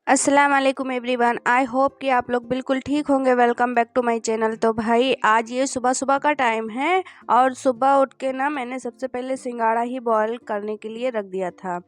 अस्सलाम वालेकुम everyone. I hope कि आप लोग बिल्कुल ठीक होंगे। Welcome back to my channel. तो भाई आज ये सुबह सुबह का टाइम है और सुबह उठ के ना मैंने सबसे पहले सिंगाड़ा ही बॉईल करने के लिए रख दिया था।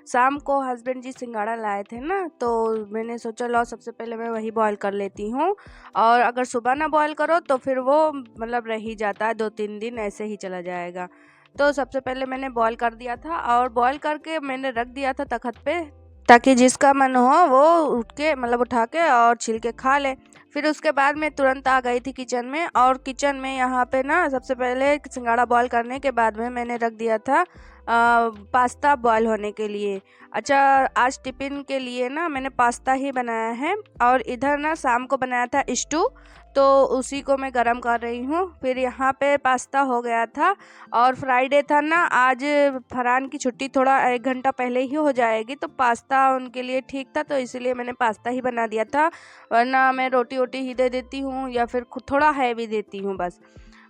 शाम को हस्बैंड जी सिंगाड़ा लाए थे ना, तो मैंने सोचा लो सबसे पहले मैं वही बॉईल कर लेती हूँ। और अगर सुबह ना बॉईल करो तो फिर वो मतलब रह ही जाता है, 2-3 दिन ऐसे ही चला जाएगा। तो सबसे पहले मैंने बॉईल कर दिया था और बॉईल करके मैंने रख दिया था तखत पे, ताकि जिसका मन हो वो उठ के मतलब उठा के और छील के खा ले। फिर उसके बाद मैं तुरंत आ गई थी किचन में, और किचन में यहाँ पे ना सबसे पहले सिंगाड़ा बॉईल करने के बाद में मैंने रख दिया था पास्ता बॉईल होने के लिए। अच्छा, आज टिफ़िन के लिए ना मैंने पास्ता ही बनाया है, और इधर ना शाम को बनाया था स्टू, तो उसी को मैं गरम कर रही हूँ। फिर यहाँ पे पास्ता हो गया था, और फ्राइडे था ना, आज फरहान की छुट्टी थोड़ा 1 घंटा पहले ही हो जाएगी, तो पास्ता उनके लिए ठीक था, तो इसीलिए मैंने पास्ता ही बना दिया था। वरना मैं रोटी वोटी ही दे देती हूँ या फिर खुद थोड़ा हैवी देती हूँ बस।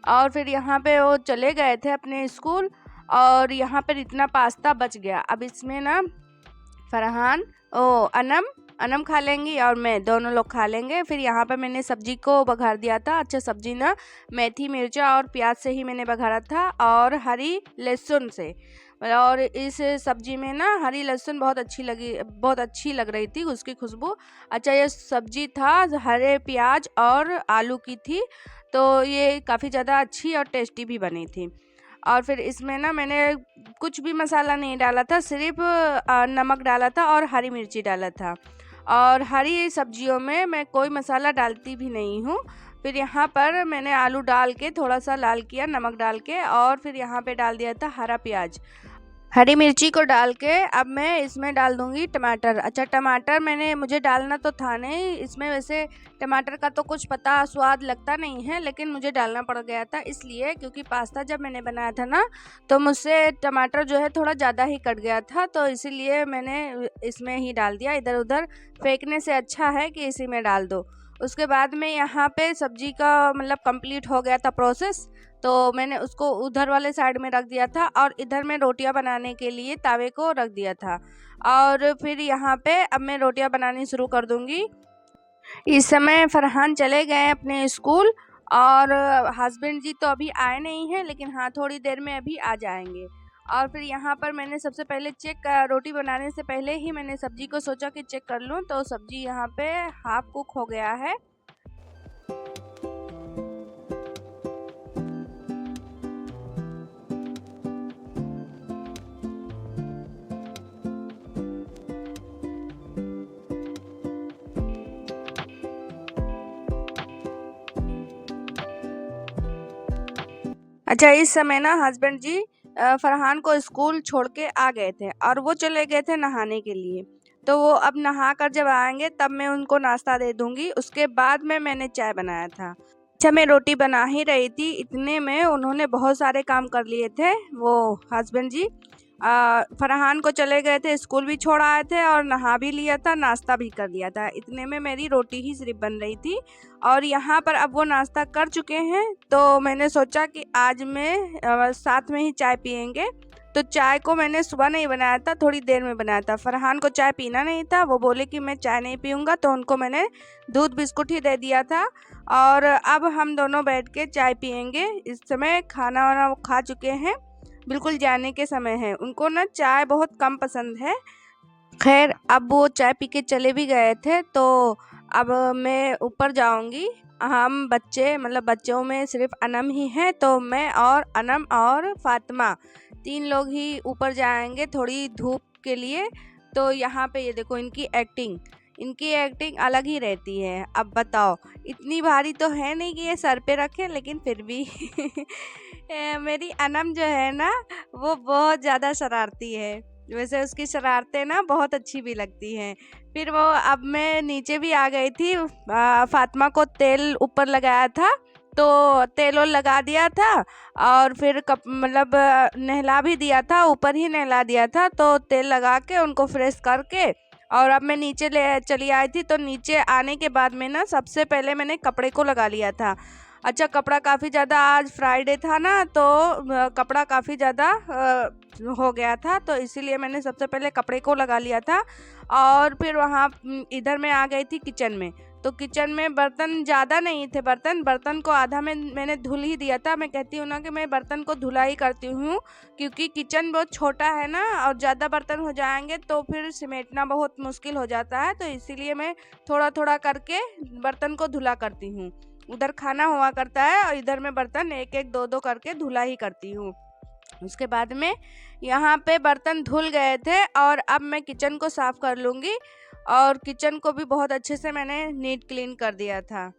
और फिर यहाँ पे वो चले गए थे अपने स्कूल, और यहाँ पर इतना पास्ता बच गया। अब इसमें ना फरहान अनम अनम खा लेंगी और मैं, दोनों लोग खा लेंगे। फिर यहाँ पर मैंने सब्जी को बघार दिया था। अच्छा, सब्जी ना मेथी मिर्चा और प्याज से ही मैंने बघारा था, और हरी लहसुन से। और इस सब्जी में ना हरी लहसुन बहुत अच्छी लग रही थी उसकी खुशबू। अच्छा, ये सब्जी था हरे प्याज और आलू की थी, तो ये काफ़ी ज़्यादा अच्छी और टेस्टी भी बनी थी। और फिर इसमें ना मैंने कुछ भी मसाला नहीं डाला था, सिर्फ नमक डाला था और हरी मिर्ची डाला था। और हरी सब्जियों में मैं कोई मसाला डालती भी नहीं हूँ। फिर यहाँ पर मैंने आलू डाल के थोड़ा सा लाल किया नमक डाल के, और फिर यहाँ पे डाल दिया था हरा प्याज। हरी मिर्ची को डाल के अब मैं इसमें डाल दूंगी टमाटर। अच्छा, टमाटर मुझे डालना तो था नहीं इसमें, वैसे टमाटर का तो कुछ पता स्वाद लगता नहीं है, लेकिन मुझे डालना पड़ गया था इसलिए, क्योंकि पास्ता जब मैंने बनाया था ना, तो मुझसे टमाटर जो है थोड़ा ज़्यादा ही कट गया था, तो इसीलिए मैंने इसमें ही डाल दिया। इधर उधर फेंकने से अच्छा है कि इसी में डाल दो। उसके बाद में यहाँ पे सब्जी का मतलब कंप्लीट हो गया था प्रोसेस, तो मैंने उसको उधर वाले साइड में रख दिया था, और इधर मैं रोटियां बनाने के लिए तवे को रख दिया था। और फिर यहाँ पे अब मैं रोटियां बनानी शुरू कर दूंगी। इस समय फरहान चले गए अपने स्कूल, और हस्बैंड जी तो अभी आए नहीं हैं, लेकिन हाँ थोड़ी देर में अभी आ जाएंगे। और फिर यहाँ पर मैंने सबसे पहले रोटी बनाने से पहले ही मैंने सब्जी को सोचा कि चेक कर लूँ, तो सब्जी यहाँ पे हाफ कुक हो गया है। अच्छा, इस समय ना हस्बैंड जी फरहान को स्कूल छोड़ के आ गए थे, और वो चले गए थे नहाने के लिए। तो वो अब नहा कर जब आएंगे तब मैं उनको नाश्ता दे दूंगी। उसके बाद में मैंने चाय बनाया था। अच्छा, मैं रोटी बना ही रही थी, इतने में उन्होंने बहुत सारे काम कर लिए थे वो हस्बैंड जी। फरहान को चले गए थे, स्कूल भी छोड़ आए थे, और नहा भी लिया था, नाश्ता भी कर लिया था। इतने में मेरी रोटी ही सिर्फ बन रही थी, और यहाँ पर अब वो नाश्ता कर चुके हैं, तो मैंने सोचा कि आज मैं साथ में ही चाय पियेंगे। तो चाय को मैंने सुबह नहीं बनाया था, थोड़ी देर में बनाया था। फरहान को चाय पीना नहीं था, वो बोले कि मैं चाय नहीं पीऊँगा, तो उनको मैंने दूध बिस्कुट ही दे दिया था। और अब हम दोनों बैठ के चाय पियेंगे। इस समय खाना वाना वो खा चुके हैं, बिल्कुल जाने के समय है। उनको ना चाय बहुत कम पसंद है। खैर, अब वो चाय पी के चले भी गए थे, तो अब मैं ऊपर जाऊंगी। हम बच्चे मतलब बच्चों में सिर्फ अनम ही हैं, तो मैं और अनम और फातिमा 3 लोग ही ऊपर जाएंगे थोड़ी धूप के लिए। तो यहाँ पे ये देखो, इनकी एक्टिंग अलग ही रहती है। अब बताओ, इतनी भारी तो है नहीं कि ये सर पे रखे, लेकिन फिर भी मेरी अनम जो है ना, वो बहुत ज़्यादा शरारती है। वैसे उसकी शरारतें ना बहुत अच्छी भी लगती हैं। फिर वो अब मैं नीचे भी आ गई थी। फातिमा को तेल ऊपर लगाया था, तो तेल और लगा दिया था, और फिर मतलब नहला भी दिया था, ऊपर ही नहला दिया था, तो तेल लगा के उनको फ्रेश करके, और अब मैं नीचे ले चली आई थी। तो नीचे आने के बाद में ना सबसे पहले मैंने कपड़े को लगा लिया था। अच्छा, कपड़ा काफ़ी ज़्यादा, आज फ्राइडे था ना, तो कपड़ा काफ़ी ज़्यादा हो गया था, तो इसीलिए मैंने सबसे पहले कपड़े को लगा लिया था। और फिर वहाँ इधर मैं आ गई थी किचन में। तो किचन में बर्तन ज़्यादा नहीं थे, बर्तन को आधा मैंने धुल ही दिया था। मैं कहती हूँ ना कि मैं बर्तन को धुला ही करती हूँ, क्योंकि किचन बहुत छोटा है ना, और ज़्यादा बर्तन हो जाएंगे तो फिर समेटना बहुत मुश्किल हो जाता है। तो इसीलिए मैं थोड़ा थोड़ा करके बर्तन को धुला करती हूँ। उधर खाना हुआ करता है और इधर मैं बर्तन एक एक दो दो करके धुला ही करती हूँ। उसके बाद में यहाँ पे बर्तन धुल गए थे और अब मैं किचन को साफ़ कर लूँगी। और किचन को भी बहुत अच्छे से मैंने नीट क्लीन कर दिया था।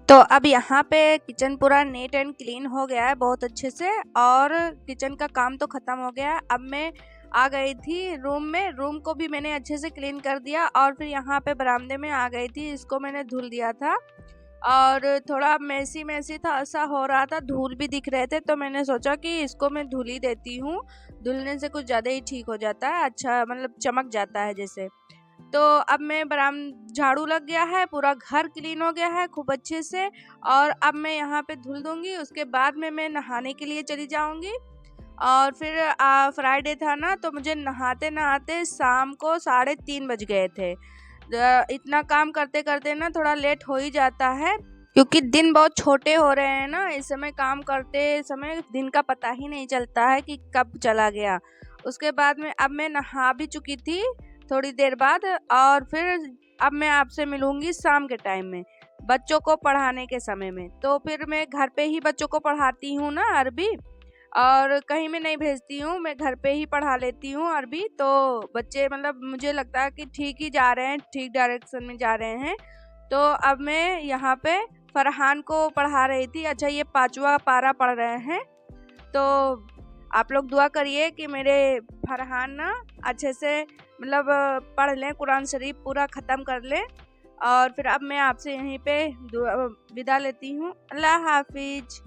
तो अब यहाँ पे किचन पूरा नीट एंड क्लीन हो गया है बहुत अच्छे से, और किचन का काम तो ख़त्म हो गया है। अब मैं आ गई थी रूम में, रूम को भी मैंने अच्छे से क्लीन कर दिया। और फिर यहाँ पे बरामदे में आ गई थी, इसको मैंने धुल दिया था। और थोड़ा मैसी था, ऐसा हो रहा था, धूल भी दिख रहे थे, तो मैंने सोचा कि इसको मैं धुल ही देती हूँ। धुलने से कुछ ज़्यादा ही ठीक हो जाता है, अच्छा मतलब चमक जाता है जैसे। तो अब मैं झाड़ू लग गया है, पूरा घर क्लीन हो गया है खूब अच्छे से। और अब मैं यहाँ पे धुल दूंगी, उसके बाद में मैं नहाने के लिए चली जाऊंगी। और फिर फ्राइडे था ना, तो मुझे नहाते नहाते शाम को 3:30 बज गए थे। इतना काम करते करते ना थोड़ा लेट हो ही जाता है, क्योंकि दिन बहुत छोटे हो रहे हैं ना, इस समय काम करते समय दिन का पता ही नहीं चलता है कि कब चला गया। उसके बाद में अब मैं नहा भी चुकी थी थोड़ी देर बाद। और फिर अब मैं आपसे मिलूंगी शाम के टाइम में, बच्चों को पढ़ाने के समय में। तो फिर मैं घर पे ही बच्चों को पढ़ाती हूँ ना अरबी, और कहीं मैं नहीं भेजती हूँ, मैं घर पे ही पढ़ा लेती हूँ अरबी। तो बच्चे मतलब मुझे लगता है कि ठीक ही जा रहे हैं, ठीक डायरेक्शन में जा रहे हैं। तो अब मैं यहाँ पे फरहान को पढ़ा रही थी। अच्छा, ये 5वां पारा पढ़ रहे हैं। तो आप लोग दुआ करिए कि मेरे फरहान ना अच्छे से मतलब पढ़ लें, कुरान शरीफ पूरा ख़त्म कर लें। और फिर अब मैं आपसे यहीं पे विदा लेती हूँ। अल्लाह हाफिज।